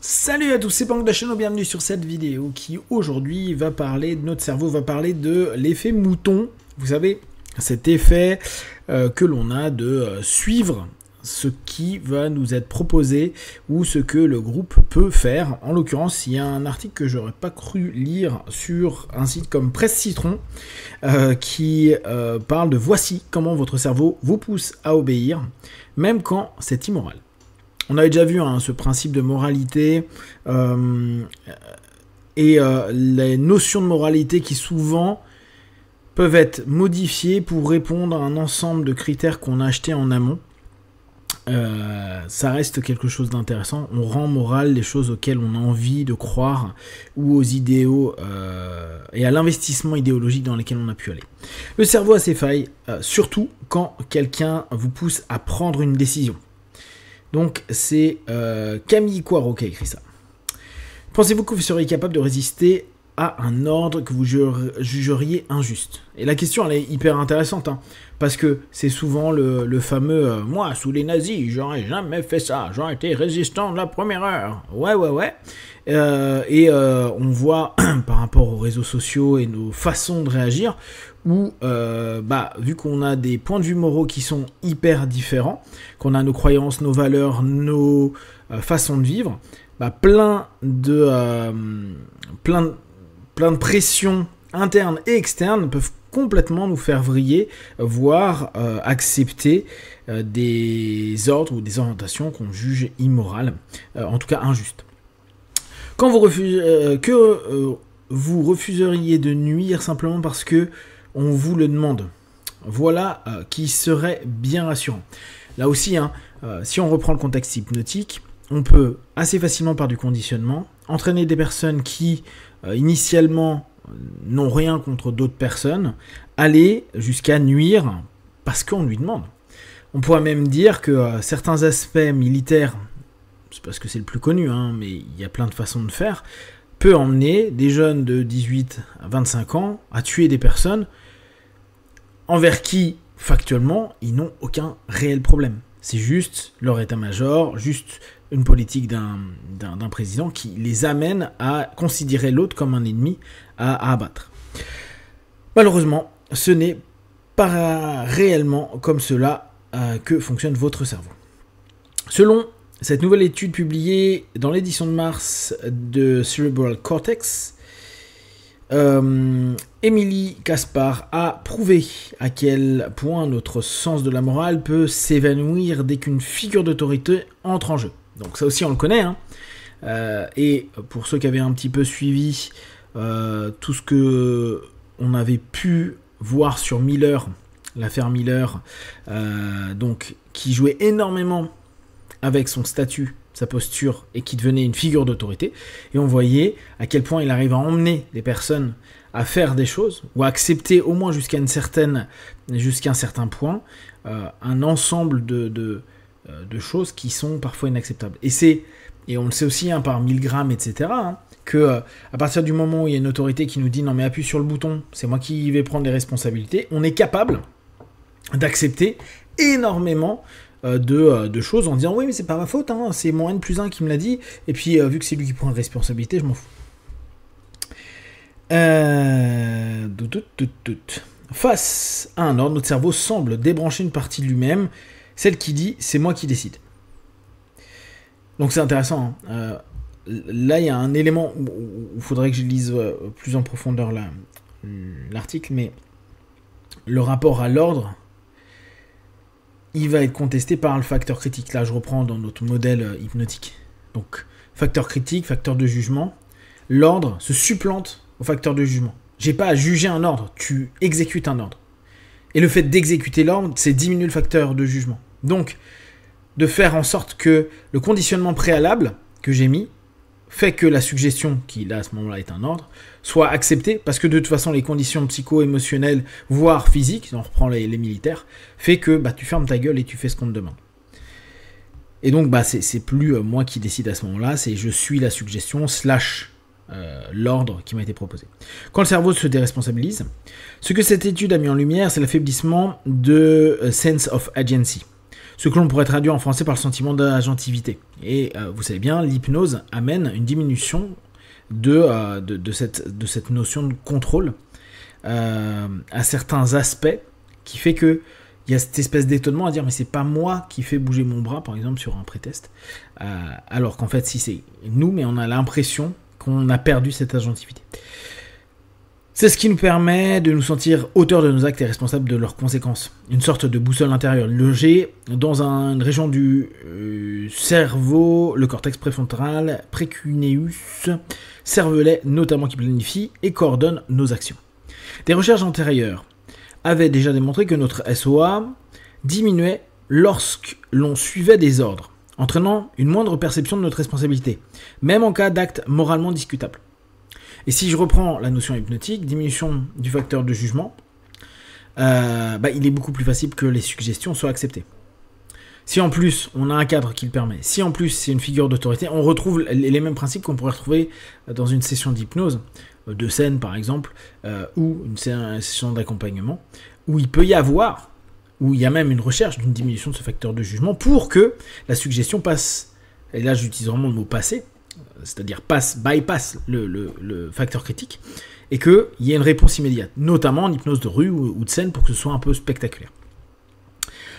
Salut à tous, c'est Pank de la chaîne, bienvenue sur cette vidéo qui aujourd'hui va parler de notre cerveau, va parler de l'effet mouton. Vous savez, cet effet que l'on a de suivre ce qui va nous être proposé ou ce que le groupe peut faire. En l'occurrence, il y a un article que j'aurais pas cru lire sur un site comme Presse Citron qui parle de voici comment votre cerveau vous pousse à obéir, même quand c'est immoral. On avait déjà vu ce principe de moralité et les notions de moralité qui souvent peuvent être modifiées pour répondre à un ensemble de critères qu'on a achetés en amont. Ça reste quelque chose d'intéressant. On rend moral les choses auxquelles on a envie de croire ou aux idéaux et à l'investissement idéologique dans lesquels on a pu aller. Le cerveau a ses failles, surtout quand quelqu'un vous pousse à prendre une décision. Donc c'est Camille Coirot qui a écrit ça. Pensez-vous que vous seriez capable de résister à un ordre que vous jugeriez injuste? Et la question, elle est hyper intéressante, parce que c'est souvent le fameux « Moi, sous les nazis, j'aurais jamais fait ça, j'aurais été résistant de la première heure. » Ouais. On voit, par rapport aux réseaux sociaux et nos façons de réagir, où, vu qu'on a des points de vue moraux qui sont hyper différents, qu'on a nos croyances, nos valeurs, nos façons de vivre, plein de pressions internes et externes peuvent complètement nous faire vriller, voire accepter des ordres ou des orientations qu'on juge immorales, en tout cas injustes. Quand vous vous refuseriez de nuire simplement parce que on vous le demande, voilà qui serait bien rassurant. Là aussi, si on reprend le contexte hypnotique, on peut assez facilement par du conditionnement entraîner des personnes qui initialement n'ont rien contre d'autres personnes, aller jusqu'à nuire parce qu'on lui demande. On pourrait même dire que certains aspects militaires, c'est parce que c'est le plus connu, mais il y a plein de façons de faire, peut emmener des jeunes de 18 à 25 ans à tuer des personnes envers qui, factuellement, ils n'ont aucun réel problème. C'est juste leur état-major, juste une politique d'un président qui les amène à considérer l'autre comme un ennemi à abattre. Malheureusement, ce n'est pas réellement comme cela que fonctionne votre cerveau. Selon cette nouvelle étude publiée dans l'édition de mars de Cerebral Cortex, Émilie Caspar a prouvé à quel point notre sens de la morale peut s'évanouir dès qu'une figure d'autorité entre en jeu. Donc ça aussi on le connaît, et pour ceux qui avaient un petit peu suivi tout ce que on avait pu voir sur Miller, l'affaire Miller, donc qui jouait énormément avec son statut, sa posture, et qui devenait une figure d'autorité, et on voyait à quel point il arrive à emmener des personnes à faire des choses, ou à accepter au moins jusqu'à un certain point, un ensemble de choses qui sont parfois inacceptables. Et on le sait aussi par Milgram, etc., que à partir du moment où il y a une autorité qui nous dit « Non mais appuie sur le bouton, c'est moi qui vais prendre les responsabilités », on est capable d'accepter énormément de choses en disant « Oui mais c'est pas ma faute, c'est mon N+1 qui me l'a dit, et puis vu que c'est lui qui prend la responsabilité, je m'en fous. » Face à un ordre, notre cerveau semble débrancher une partie de lui-même, celle qui dit « c'est moi qui décide ». Donc c'est intéressant. Là, il y a un élément où il faudrait que je lise plus en profondeur l'article, mais le rapport à l'ordre, il va être contesté par le facteur critique. Là, je reprends dans notre modèle hypnotique. Donc, facteur critique, facteur de jugement. L'ordre se supplante au facteur de jugement. J'ai pas à juger un ordre, tu exécutes un ordre. Et le fait d'exécuter l'ordre, c'est diminuer le facteur de jugement. Donc, de faire en sorte que le conditionnement préalable que j'ai mis fait que la suggestion, qui là à ce moment-là est un ordre, soit acceptée, parce que de toute façon les conditions psycho-émotionnelles, voire physiques, on reprend les militaires, fait que tu fermes ta gueule et tu fais ce qu'on te demande. Et donc c'est plus moi qui décide à ce moment-là, c'est je suis la suggestion / l'ordre qui m'a été proposé. Quand le cerveau se déresponsabilise, ce que cette étude a mis en lumière, c'est l'affaiblissement de sense of agency. ce que l'on pourrait traduire en français par le sentiment d'agentivité. Et vous savez bien, l'hypnose amène une diminution de cette notion de contrôle à certains aspects, qui fait que il y a cette espèce d'étonnement à dire mais c'est pas moi qui fais bouger mon bras par exemple sur un pré-test, alors qu'en fait si c'est nous, mais on a l'impression qu'on a perdu cette agentivité. C'est ce qui nous permet de nous sentir auteurs de nos actes et responsables de leurs conséquences. Une sorte de boussole intérieure logée dans une région du cerveau, le cortex préfrontal, précuneus, cervelet notamment, qui planifie et coordonne nos actions. Des recherches antérieures avaient déjà démontré que notre SOA diminuait lorsque l'on suivait des ordres, entraînant une moindre perception de notre responsabilité, même en cas d'actes moralement discutables. Et si je reprends la notion hypnotique, diminution du facteur de jugement, il est beaucoup plus facile que les suggestions soient acceptées. Si en plus on a un cadre qui le permet, si en plus c'est une figure d'autorité, on retrouve les mêmes principes qu'on pourrait retrouver dans une session d'hypnose, de scène par exemple, ou une session d'accompagnement, où il peut y avoir, où il y a même une recherche d'une diminution de ce facteur de jugement pour que la suggestion passe, et là j'utilise vraiment le mot passer, c'est-à-dire bypass le facteur critique, et qu'il y ait une réponse immédiate, notamment en hypnose de rue ou de scène, pour que ce soit un peu spectaculaire.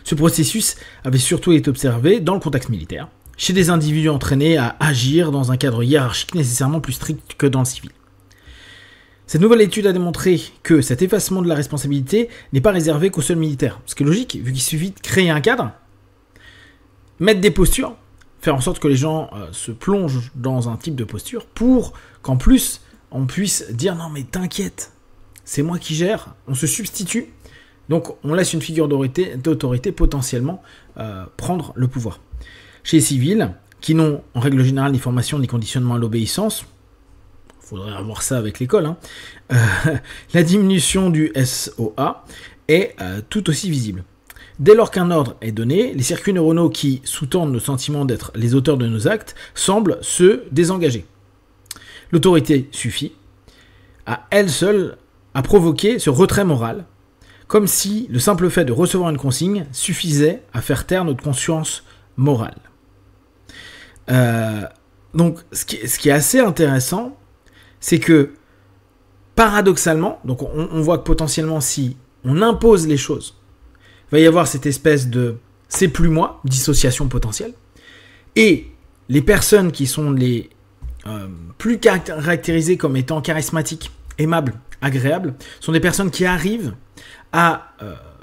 Ce processus avait surtout été observé dans le contexte militaire, chez des individus entraînés à agir dans un cadre hiérarchique nécessairement plus strict que dans le civil. Cette nouvelle étude a démontré que cet effacement de la responsabilité n'est pas réservé qu'aux seuls militaires, ce qui est logique, vu qu'il suffit de créer un cadre, mettre des postures, faire en sorte que les gens se plongent dans un type de posture pour qu'en plus on puisse dire non mais t'inquiète, c'est moi qui gère, on se substitue, donc on laisse une figure d'autorité potentiellement prendre le pouvoir. Chez les civils, qui n'ont en règle générale ni formation ni conditionnement à l'obéissance, il faudrait avoir ça avec l'école, la diminution du SOA est tout aussi visible. Dès lors qu'un ordre est donné, les circuits neuronaux qui sous-tendent le sentiment d'être les auteurs de nos actes semblent se désengager. L'autorité suffit, à elle seule, à provoquer ce retrait moral, comme si le simple fait de recevoir une consigne suffisait à faire taire notre conscience morale. Donc, ce qui est assez intéressant, c'est que, paradoxalement, donc on voit que potentiellement, si on impose les choses, il va y avoir cette espèce de « c'est plus moi », dissociation potentielle, et les personnes qui sont les plus caractérisées comme étant charismatiques, aimables, agréables, sont des personnes qui arrivent à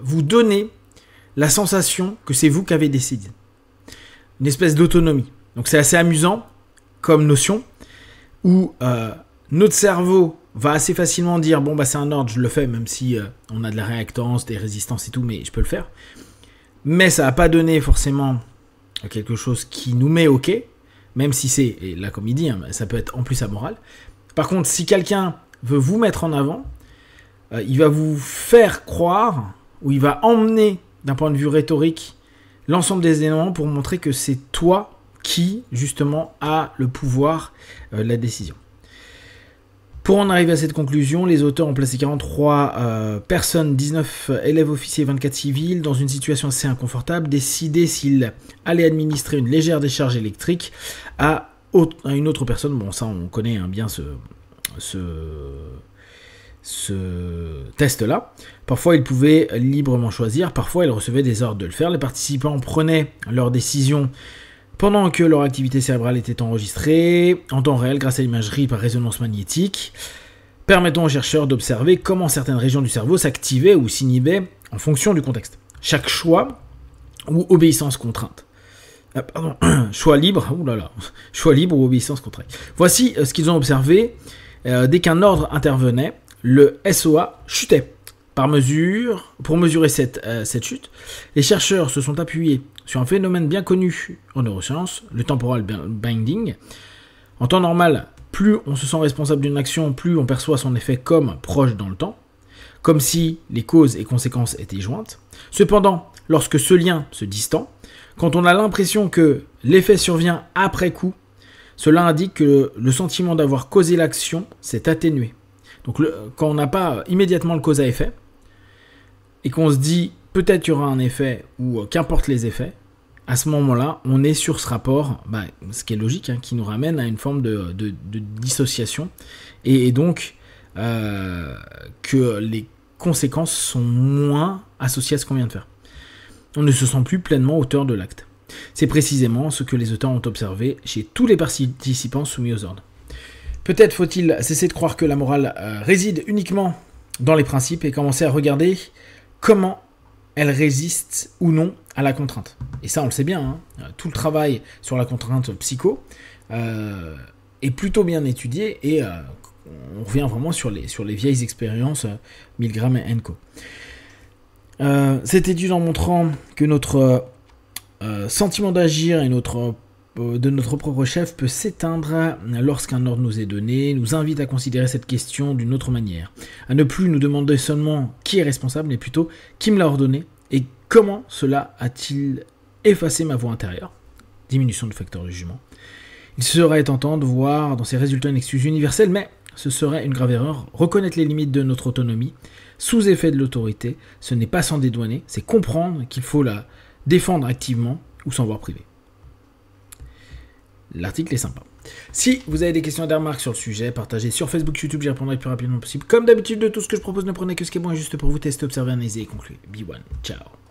vous donner la sensation que c'est vous qui avez décidé. Une espèce d'autonomie. Donc c'est assez amusant comme notion, où notre cerveau va assez facilement dire bon bah c'est un ordre, je le fais, même si on a de la réactance, des résistances et tout, mais je peux le faire. Mais ça va pas donner forcément quelque chose qui nous met ok, même si c'est, et là comme il dit, ça peut être en plus amoral. Par contre, si quelqu'un veut vous mettre en avant, il va vous faire croire, ou il va emmener d'un point de vue rhétorique l'ensemble des éléments pour montrer que c'est toi qui justement a le pouvoir de la décision. Pour en arriver à cette conclusion, les auteurs ont placé 43 personnes, 19 élèves officiers et 24 civils, dans une situation assez inconfortable, décider s'ils allaient administrer une légère décharge électrique à une autre personne. Bon, ça, on connaît bien ce test-là. Parfois, ils pouvaient librement choisir, parfois, ils recevaient des ordres de le faire. Les participants prenaient leurs décisions pendant que leur activité cérébrale était enregistrée en temps réel grâce à l'imagerie par résonance magnétique, permettant aux chercheurs d'observer comment certaines régions du cerveau s'activaient ou s'inhibaient en fonction du contexte. Chaque choix ou obéissance contrainte. Choix libre, choix libre ou obéissance contrainte. Voici ce qu'ils ont observé. Dès qu'un ordre intervenait, le SOA chutait. Pour mesurer cette chute, les chercheurs se sont appuyés sur un phénomène bien connu en neurosciences, le temporal binding. En temps normal, plus on se sent responsable d'une action, plus on perçoit son effet comme proche dans le temps, comme si les causes et conséquences étaient jointes. Cependant, lorsque ce lien se distend, quand on a l'impression que l'effet survient après coup, cela indique que le sentiment d'avoir causé l'action s'est atténué. Donc quand on n'a pas immédiatement le cause à effet, et qu'on se dit peut-être qu'il y aura un effet, ou qu'importe les effets, à ce moment-là, on est sur ce rapport, ce qui est logique, qui nous ramène à une forme de dissociation, et donc que les conséquences sont moins associées à ce qu'on vient de faire. On ne se sent plus pleinement auteur de l'acte. C'est précisément ce que les auteurs ont observé chez tous les participants soumis aux ordres. Peut-être faut-il cesser de croire que la morale réside uniquement dans les principes et commencer à regarder comment elle résiste ou non à la contrainte. Et ça, on le sait bien, tout le travail sur la contrainte psycho est plutôt bien étudié et on revient vraiment sur les vieilles expériences Milgram et Co. Cette étude en montrant que notre sentiment d'agir et de notre propre chef peut s'éteindre lorsqu'un ordre nous est donné, nous invite à considérer cette question d'une autre manière, à ne plus nous demander seulement qui est responsable, mais plutôt qui me l'a ordonné et comment cela a-t-il effacé ma voix intérieure, diminution du facteur de jugement. Il serait tentant de voir dans ces résultats une excuse universelle, mais ce serait une grave erreur. Reconnaître les limites de notre autonomie, sous effet de l'autorité, ce n'est pas s'en dédouaner, c'est comprendre qu'il faut la défendre activement ou s'en voir privé. L'article est sympa. Si vous avez des questions et des remarques sur le sujet, partagez sur Facebook, YouTube, j'y répondrai le plus rapidement possible. Comme d'habitude, de tout ce que je propose, ne prenez que ce qui est bon et juste pour vous. Testez, observez, analysez et concluez. Be one. Ciao.